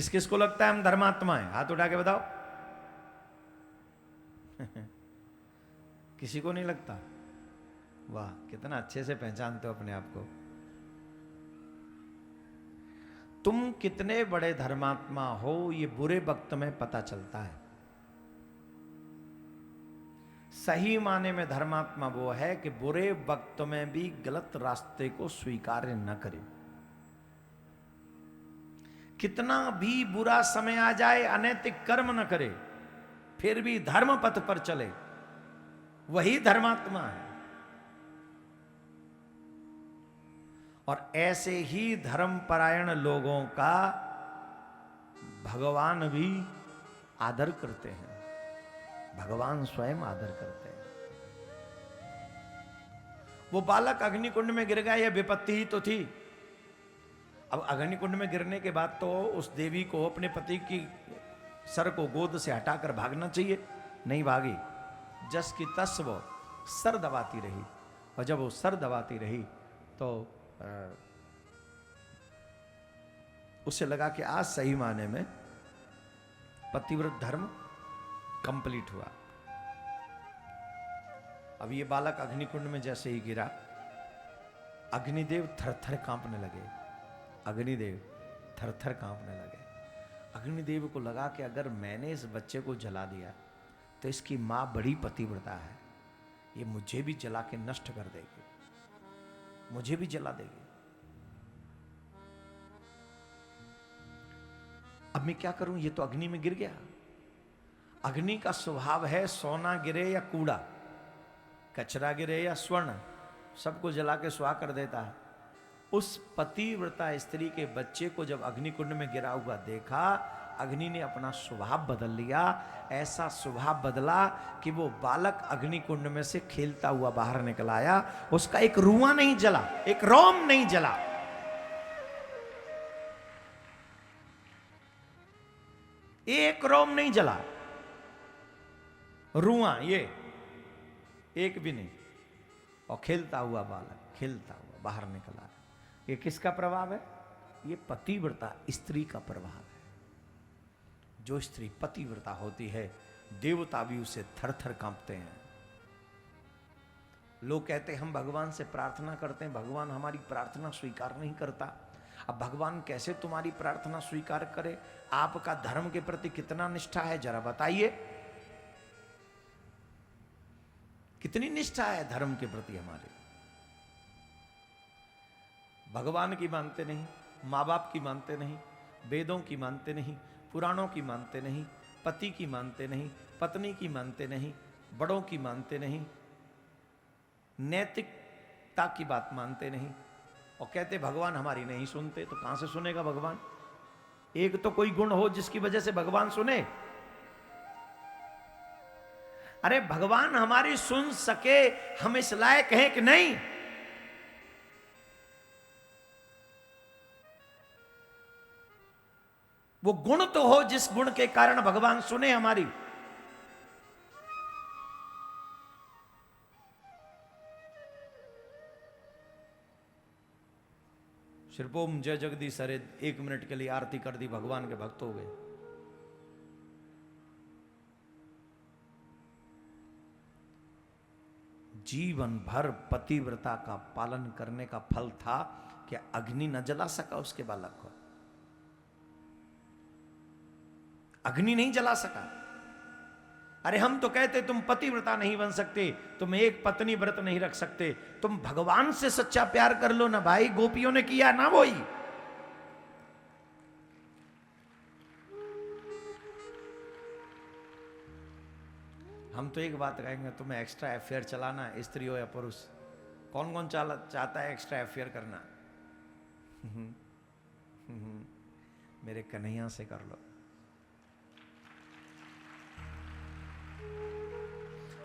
किस किस को लगता है हम धर्मात्मा हैं? हाथ उठा के बताओ। किसी को नहीं लगता? वाह, कितना अच्छे से पहचानते हो अपने आप को। तुम कितने बड़े धर्मात्मा हो ये बुरे वक्त में पता चलता है। सही माने में धर्मात्मा वो है कि बुरे वक्त में भी गलत रास्ते को स्वीकार न करे। कितना भी बुरा समय आ जाए, अनैतिक कर्म न करे, फिर भी धर्म पथ पर चले, वही धर्मात्मा है। और ऐसे ही धर्मपरायण लोगों का भगवान भी आदर करते हैं। भगवान स्वयं आदर करते हैं। वो बालक अग्निकुंड में गिर गया, यह विपत्ति ही तो थी। अब अग्निकुंड में गिरने के बाद तो उस देवी को अपने पति की सर को गोद से हटाकर भागना चाहिए, नहीं भागी। जस की तस वो सर दबाती रही, और जब वो सर दबाती रही तो उसे लगा कि आज सही माने में पतिव्रत धर्म कंप्लीट हुआ। अब ये बालक अग्निकुंड में जैसे ही गिरा, अग्निदेव थरथर कांपने लगे। अग्निदेव थरथर कांपने लगे। अग्निदेव को लगा कि अगर मैंने इस बच्चे को जला दिया तो इसकी मां बड़ी पतिव्रता है, ये मुझे भी जला के नष्ट कर देगी, मुझे भी जला देगी। अब मैं क्या करूं? ये तो अग्नि में गिर गया। अग्नि का स्वभाव है सोना गिरे या कूड़ा, कचरा गिरे या स्वर्ण, सबको जला के स्वाह कर देता है। उस पतिव्रता स्त्री के बच्चे को जब अग्निकुंड में गिरा हुआ देखा, अग्नि ने अपना स्वभाव बदल लिया। ऐसा स्वभाव बदला कि वो बालक अग्निकुंड में से खेलता हुआ बाहर निकल आया। उसका एक रुआ नहीं जला, एक रोम नहीं जला। एक रोम नहीं जला, रुआ ये एक भी नहीं। और खेलता हुआ बालक खेलता हुआ बाहर निकला। ये किसका प्रभाव है? ये पतिव्रता स्त्री का प्रभाव है। जो स्त्री पतिव्रता होती है, देवता भी उसे थर थर कांपते हैं। लोग कहते हैं हम भगवान से प्रार्थना करते हैं, भगवान हमारी प्रार्थना स्वीकार नहीं करता। अब भगवान कैसे तुम्हारी प्रार्थना स्वीकार करे? आपका धर्म के प्रति कितना निष्ठा है, जरा बताइए। कितनी निष्ठा है धर्म के प्रति हमारे? भगवान की मानते नहीं, माँ बाप की मानते नहीं, वेदों की मानते नहीं, पुराणों की मानते नहीं, पति की मानते नहीं, पत्नी की मानते नहीं, बड़ों की मानते नहीं, नैतिकता की बात मानते नहीं, और कहते भगवान हमारी नहीं सुनते। तो कहां से सुनेगा भगवान? एक तो कोई गुण हो जिसकी वजह से भगवान सुने। अरे भगवान हमारी सुन सके, हम इस लायक हैं कि नहीं? वो गुण तो हो जिस गुण के कारण भगवान सुने हमारी। सिर्फ ओम जय जगदीश हरे 1 मिनट के लिए आरती कर दी, भगवान के भक्त हो गए। जीवन भर पतिव्रता का पालन करने का फल था कि अग्नि न जला सका उसके बालक को। अग्नि नहीं जला सका। अरे हम तो कहते तुम पतिव्रता नहीं बन सकते, तुम एक पत्नी व्रत नहीं रख सकते, तुम भगवान से सच्चा प्यार कर लो ना भाई। गोपियों ने किया ना वही। हम तो एक बात कहेंगे, तुम्हें एक्स्ट्रा अफेयर चलाना, स्त्री हो या पुरुष, कौन कौन चाहता है एक्स्ट्रा अफेयर करना? मेरे कन्हैया से कर लो,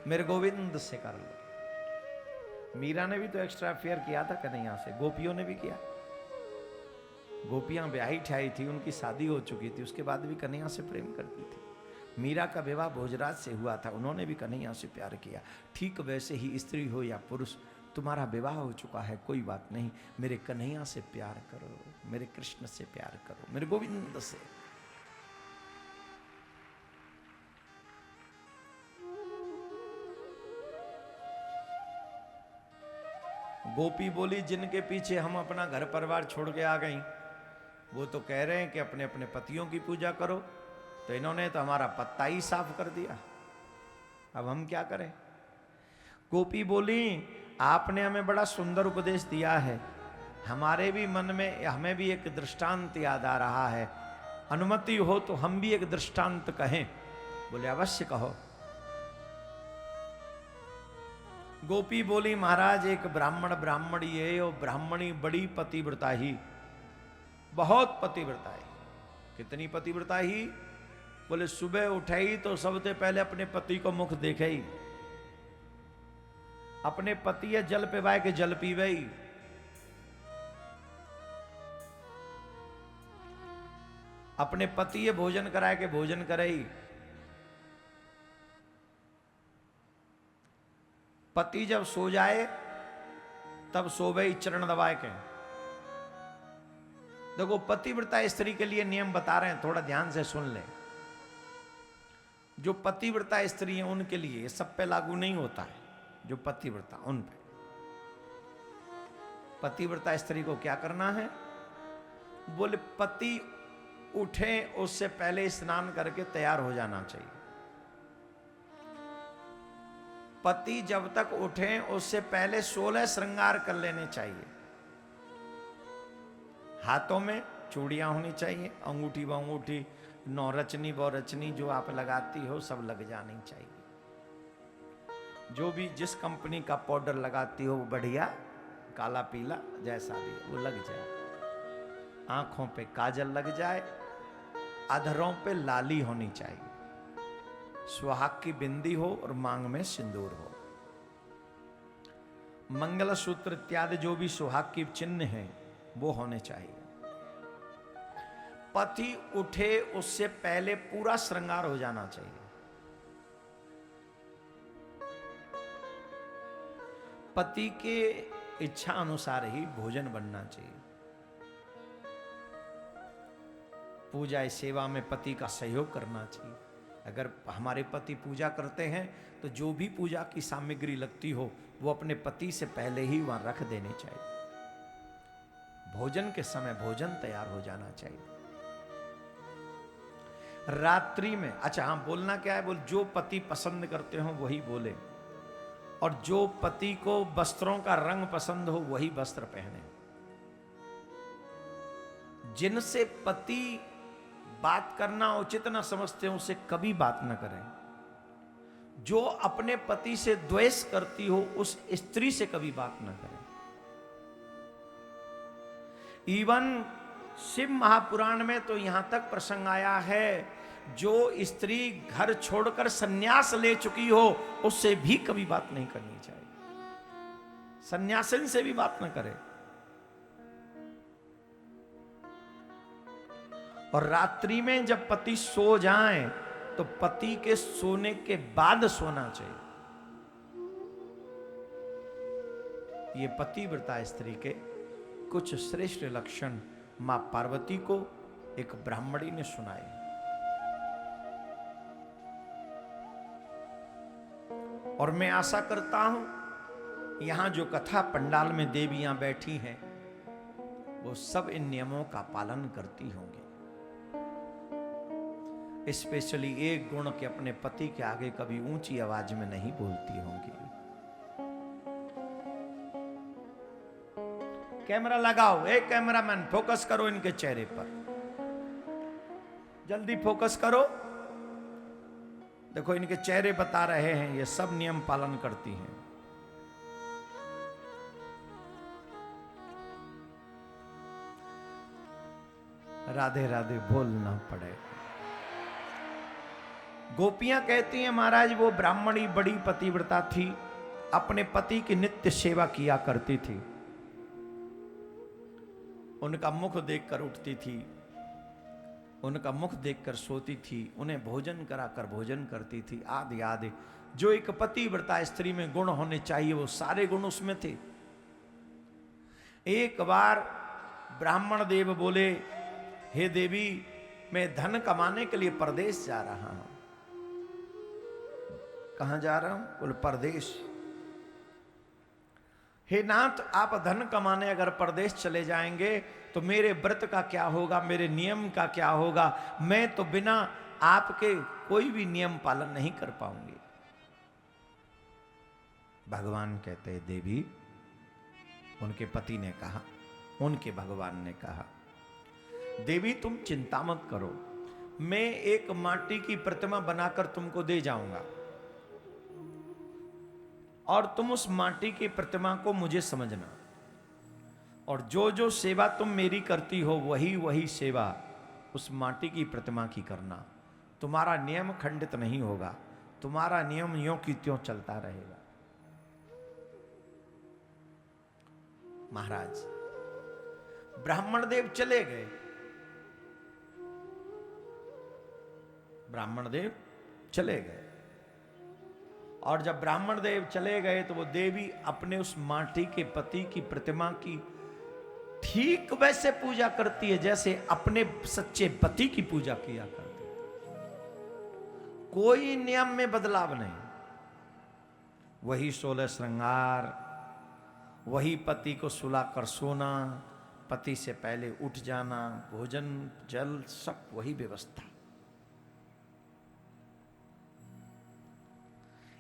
मेरे गोविंद से कर लो। मीरा ने भी तो एक्स्ट्रा अफेयर किया था कन्हैया से, गोपियों ने भी किया। गोपियां ब्याही ठाई थी, उनकी शादी हो चुकी थी, उसके बाद भी कन्हैया से प्रेम करती थी। मीरा का विवाह भोजराज से हुआ था, उन्होंने भी कन्हैया से प्यार किया। ठीक वैसे ही स्त्री हो या पुरुष, तुम्हारा विवाह हो चुका है, कोई बात नहीं, मेरे कन्हैया से प्यार करो, मेरे कृष्ण से प्यार करो, मेरे गोविंद से। गोपी बोली जिनके पीछे हम अपना घर परिवार छोड़ के आ गई, वो तो कह रहे हैं कि अपने अपने पतियों की पूजा करो, तो इन्होंने तो हमारा पत्ता ही साफ कर दिया, अब हम क्या करें। गोपी बोली आपने हमें बड़ा सुंदर उपदेश दिया है, हमारे भी मन में हमें भी एक दृष्टांत याद आ रहा है, अनुमति हो तो हम भी एक दृष्टांत कहें। बोले अवश्य कहो। गोपी बोली महाराज एक ब्राह्मणी है, और ब्राह्मणी बड़ी पतिव्रता ही, बहुत पतिव्रता है। कितनी पतिव्रता ही? बोले सुबह उठे ही तो सबसे पहले अपने पति को मुख देखे ही, अपने पति है जल पिवाए के जल पीवे ही, अपने पति है भोजन कराए के भोजन करे ही, पति जब सो जाए तब सोवे ही चरण दबाए के। देखो पतिव्रता स्त्री के लिए नियम बता रहे हैं, थोड़ा ध्यान से सुन ले। जो पतिव्रता स्त्री है उनके लिए, ये सब पे लागू नहीं होता है, जो पतिव्रता उन पे। पतिव्रता स्त्री को क्या करना है? बोले पति उठे उससे पहले स्नान करके तैयार हो जाना चाहिए। पति जब तक उठे उससे पहले 16 श्रृंगार कर लेने चाहिए। हाथों में चूड़ियां होनी चाहिए, अंगूठी बंगूठी, नौरचनी बौरचनी जो आप लगाती हो सब लग जानी चाहिए। जो भी जिस कंपनी का पाउडर लगाती हो वो बढ़िया काला पीला जैसा भी वो लग जाए। आंखों पे काजल लग जाए, अधरों पे लाली होनी चाहिए, सुहाग की बिंदी हो और मांग में सिंदूर हो। मंगलसूत्र इत्यादि जो भी सुहाग की चिन्ह है वो होने चाहिए। पति उठे उससे पहले पूरा श्रृंगार हो जाना चाहिए। पति के इच्छा अनुसार ही भोजन बनना चाहिए। पूजा सेवा में पति का सहयोग करना चाहिए। अगर हमारे पति पूजा करते हैं तो जो भी पूजा की सामग्री लगती हो वो अपने पति से पहले ही वहां रख देने चाहिए। भोजन के समय भोजन तैयार हो जाना चाहिए। रात्रि में, अच्छा हाँ बोलना क्या है, बोल जो पति पसंद करते हो वही बोले, और जो पति को वस्त्रों का रंग पसंद हो वही वस्त्र पहने। जिनसे पति बात करना उचित न समझते हो उससे कभी बात न करें। जो अपने पति से द्वेष करती हो उस स्त्री से कभी बात न करें। इवन शिव महापुराण में तो यहां तक प्रसंग आया है, जो स्त्री घर छोड़कर सन्यास ले चुकी हो उससे भी कभी बात नहीं करनी चाहिए। सन्यासिन से भी बात न करे। और रात्रि में जब पति सो जाएं तो पति के सोने के बाद सोना चाहिए। ये पतिव्रता स्त्री के कुछ श्रेष्ठ लक्षण मां पार्वती को एक ब्राह्मणी ने सुनाए। और मैं आशा करता हूं यहां जो कथा पंडाल में देवियां बैठी हैं वो सब इन नियमों का पालन करती होंगी। स्पेशली एक गुण के अपने पति के आगे कभी ऊंची आवाज में नहीं बोलती होंगी। कैमरा लगाओ, एक कैमरामैन फोकस करो इनके चेहरे पर, जल्दी फोकस करो। देखो इनके चेहरे बता रहे हैं ये सब नियम पालन करती हैं। राधे राधे बोलना पड़े। गोपियां कहती हैं महाराज वो ब्राह्मणी बड़ी पतिव्रता थी, अपने पति की नित्य सेवा किया करती थी, उनका मुख देखकर उठती थी, उनका मुख देखकर सोती थी, उन्हें भोजन कराकर भोजन करती थी, आदि आदि। जो एक पतिव्रता स्त्री में गुण होने चाहिए वो सारे गुण उसमें थे। एक बार ब्राह्मण देव बोले, हे देवी मैं धन कमाने के लिए परदेश जा रहा हूं। कहां जा रहा हूं? बोले परदेश। हे नाथ, आप धन कमाने अगर परदेश चले जाएंगे तो मेरे व्रत का क्या होगा, मेरे नियम का क्या होगा? मैं तो बिना आपके कोई भी नियम पालन नहीं कर पाऊंगी। भगवान कहते हैं, देवी, उनके पति ने कहा, उनके भगवान ने कहा, देवी तुम चिंता मत करो, मैं एक माटी की प्रतिमा बनाकर तुमको दे जाऊंगा और तुम उस माटी की प्रतिमा को मुझे समझना, और जो जो सेवा तुम मेरी करती हो वही वही सेवा उस माटी की प्रतिमा की करना। तुम्हारा नियम खंडित नहीं होगा, तुम्हारा नियम यों की त्यों चलता रहेगा। महाराज ब्राह्मण देव चले गए। ब्राह्मण देव चले गए, और जब ब्राह्मण देव चले गए तो वो देवी अपने उस माटी के पति की प्रतिमा की ठीक वैसे पूजा करती है जैसे अपने सच्चे पति की पूजा किया करती है। कोई नियम में बदलाव नहीं, वही 16 श्रृंगार, वही पति को सुलाकर सोना, पति से पहले उठ जाना, भोजन जल सब वही व्यवस्था।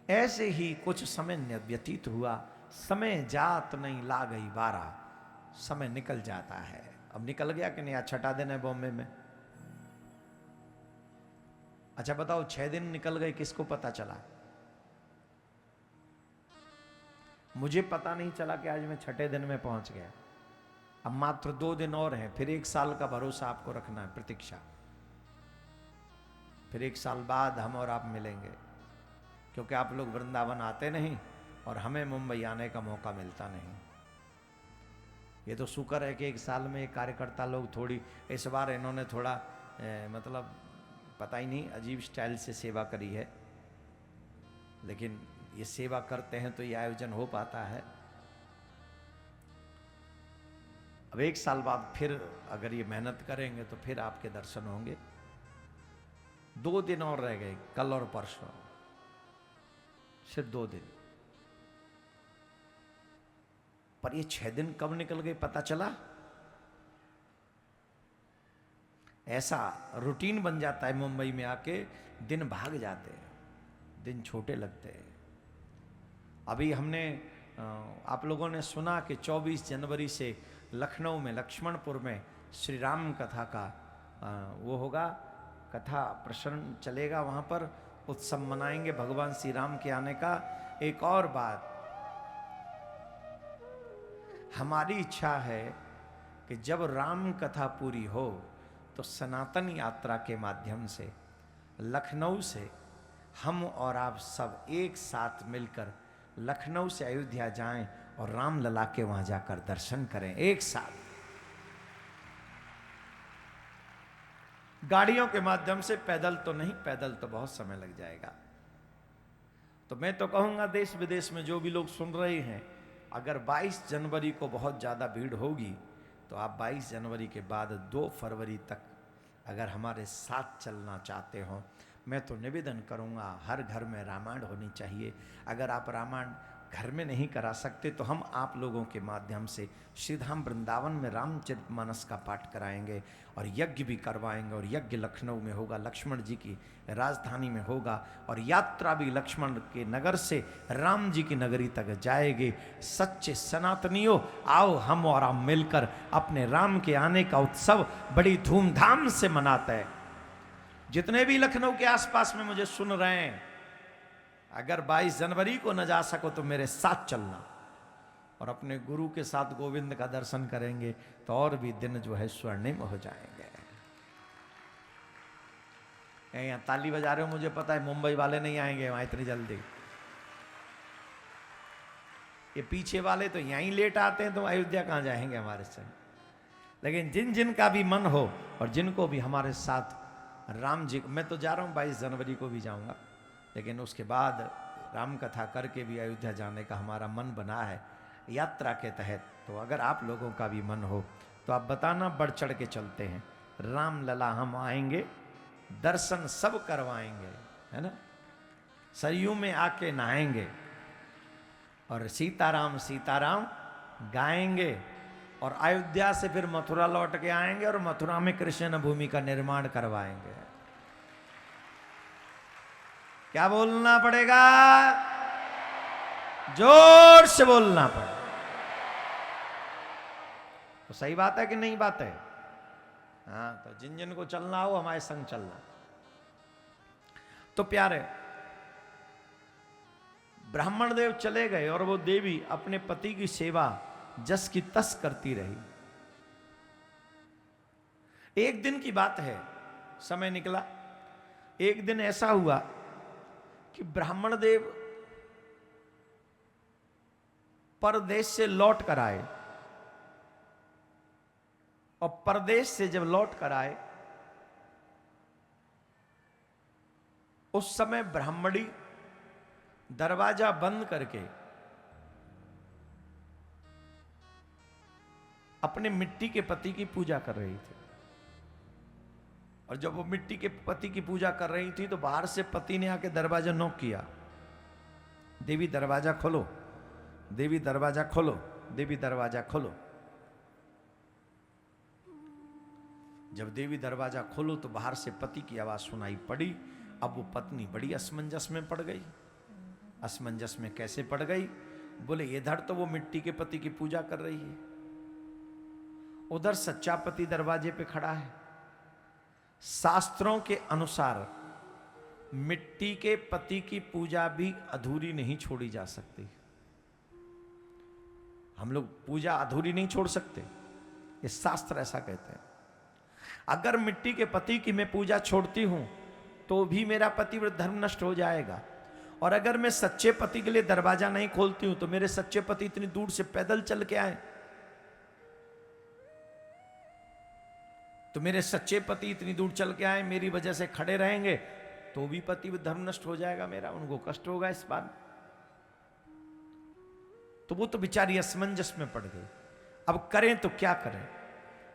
ऐसे ही कुछ समय व्यतीत हुआ, समय जात नहीं ला गई 12, समय निकल जाता है। अब निकल गया कि नहीं? आज छठा दिन है बॉम्बे में। अच्छा बताओ, 6 दिन निकल गए, किसको पता चला? मुझे पता नहीं चला कि आज मैं छठे दिन में पहुंच गया। अब मात्र 2 दिन और हैं, फिर 1 साल का भरोसा आपको रखना है, प्रतीक्षा। फिर 1 साल बाद हम और आप मिलेंगे, क्योंकि आप लोग वृंदावन आते नहीं और हमें मुंबई आने का मौका मिलता नहीं। ये तो शुक्र है कि 1 साल में एक कार्यकर्ता लोग थोड़ी, इस बार इन्होंने थोड़ा मतलब पता ही नहीं अजीब स्टाइल से सेवा करी है, लेकिन ये सेवा करते हैं तो ये आयोजन हो पाता है। अब 1 साल बाद फिर अगर ये मेहनत करेंगे तो फिर आपके दर्शन होंगे। 2 दिन और रह गए, कल और परसों, सिर्फ 2 दिन। पर ये 6 दिन कब निकल गए पता चला? ऐसा रूटीन बन जाता है मुंबई में आके, दिन भाग जाते हैं, दिन छोटे लगते हैं। अभी हमने आप लोगों ने सुना कि 24 जनवरी से लखनऊ में लक्ष्मणपुर में श्री राम कथा का वो होगा, कथा प्रसरण चलेगा, वहां पर उत्सव मनाएंगे भगवान श्री राम के आने का। एक और बात, हमारी इच्छा है कि जब राम कथा पूरी हो तो सनातन यात्रा के माध्यम से लखनऊ से हम और आप सब एक साथ मिलकर लखनऊ से अयोध्या जाएं और रामलला के वहां जाकर दर्शन करें एक साथ। गाड़ियों के माध्यम से, पैदल तो नहीं, पैदल तो बहुत समय लग जाएगा। तो मैं तो कहूंगा देश विदेश में जो भी लोग सुन रहे हैं, अगर 22 जनवरी को बहुत ज़्यादा भीड़ होगी तो आप 22 जनवरी के बाद 2 फरवरी तक अगर हमारे साथ चलना चाहते हो, मैं तो निवेदन करूंगा हर घर में रामायण होनी चाहिए। अगर आप रामायण घर में नहीं करा सकते तो हम आप लोगों के माध्यम से श्रीधाम वृंदावन में रामचरितमानस का पाठ कराएंगे और यज्ञ भी करवाएंगे। और यज्ञ लखनऊ में होगा, लक्ष्मण जी की राजधानी में होगा, और यात्रा भी लक्ष्मण के नगर से राम जी की नगरी तक जाएगी। सच्चे सनातनियों, आओ हम और आप मिलकर अपने राम के आने का उत्सव बड़ी धूमधाम से मनाते हैं। जितने भी लखनऊ के आसपास में मुझे सुन रहे हैं, अगर 22 जनवरी को न जा सको तो मेरे साथ चलना और अपने गुरु के साथ गोविंद का दर्शन करेंगे तो और भी दिन जो है स्वर्णिम हो जाएंगे। यहाँ ताली बजा रहे हो, मुझे पता है मुंबई वाले नहीं आएंगे वहां इतनी जल्दी। ये पीछे वाले तो यहीं लेट आते हैं, तो अयोध्या कहाँ जाएंगे हमारे संग। लेकिन जिन जिन का भी मन हो और जिनको भी हमारे साथ राम जी, मैं तो जा रहा हूँ 22 जनवरी को भी जाऊंगा, लेकिन उसके बाद राम कथा करके भी अयोध्या जाने का हमारा मन बना है यात्रा के तहत। तो अगर आप लोगों का भी मन हो तो आप बताना, बढ़ चढ़ के चलते हैं। राम लला हम आएंगे, दर्शन सब करवाएंगे, है ना। सरयू में आके नहाएंगे और सीताराम सीताराम गाएंगे और अयोध्या से फिर मथुरा लौट के आएंगे और मथुरा में कृष्ण भूमि का निर्माण करवाएंगे। क्या बोलना पड़ेगा? जोर से बोलना पड़ेगा। तो सही बात है कि नहीं बात है? हाँ, तो जिन जिन को चलना हो हमारे संग चलना। तो प्यारे, ब्राह्मण देव चले गए और वो देवी अपने पति की सेवा जस की तस करती रही। एक दिन की बात है, समय निकला, एक दिन ऐसा हुआ कि ब्राह्मण देव परदेश से लौट कर आए और परदेश से जब लौट कर आए उस समय ब्राह्मणी दरवाजा बंद करके अपने मिट्टी के पति की पूजा कर रही थी। और जब वो मिट्टी के पति की पूजा कर रही थी तो बाहर से पति ने आके दरवाजा नॉक किया, देवी दरवाजा खोलो, देवी दरवाजा खोलो, देवी दरवाजा खोलो। जब देवी दरवाजा खोलो तो बाहर से पति की आवाज सुनाई पड़ी। अब वो पत्नी बड़ी असमंजस में पड़ गई। असमंजस में कैसे पड़ गई? बोले इधर तो वो मिट्टी के पति की पूजा कर रही है, उधर सच्चा पति दरवाजे पे खड़ा है। शास्त्रों के अनुसार मिट्टी के पति की पूजा भी अधूरी नहीं छोड़ी जा सकती। हम लोग पूजा अधूरी नहीं छोड़ सकते, ये शास्त्र ऐसा कहते हैं। अगर मिट्टी के पति की मैं पूजा छोड़ती हूं तो भी मेरा पतिव्रत धर्म नष्ट हो जाएगा। और अगर मैं सच्चे पति के लिए दरवाजा नहीं खोलती हूं तो मेरे सच्चे पति इतनी दूर से पैदल चल के आए, तो मेरे सच्चे पति इतनी दूर चल के आए, मेरी वजह से खड़े रहेंगे तो भी पतिव्रत धर्म नष्ट हो जाएगा मेरा, उनको कष्ट होगा इस बात। तो वो तो बेचारी असमंजस में पड़ गई। अब करें तो क्या करें?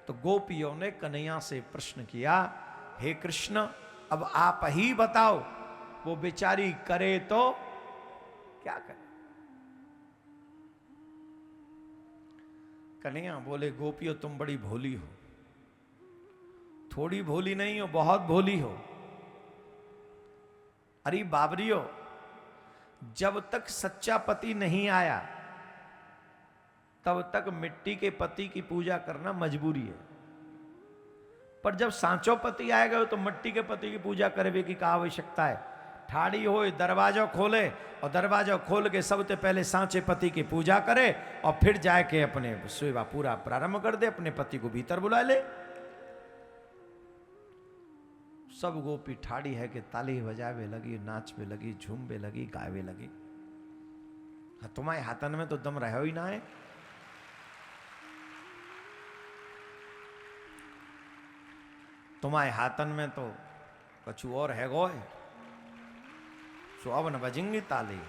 तो गोपियों ने कन्हैया से प्रश्न किया, हे कृष्ण अब आप ही बताओ, वो बेचारी करे तो क्या करे? कन्हैया बोले, गोपियों तुम बड़ी भोली हो, थोड़ी भोली नहीं हो, बहुत भोली हो। अरे बाबरियो, जब तक सच्चा पति नहीं आया तब तक मिट्टी के पति की पूजा करना मजबूरी है, पर जब सांचो पति आएगा तो मिट्टी के पति की पूजा करने की क्या आवश्यकता है? ठाड़ी हो दरवाजा खोले और दरवाजा खोल के सबसे पहले सांचे पति की पूजा करे और फिर जाके अपने सेवा पूरा प्रारंभ कर दे, अपने पति को भीतर बुला ले। सब गोपी ठाड़ी है कि ताली बजावे लगी, नाचवे लगी, झूमवे लगी, गावे लगी। तुम्हारे हाथन में तो दम रहो ही ना है। तुम्हारे हाथन में तो कछु और है गो है, सो अब न बजेंगी ताली।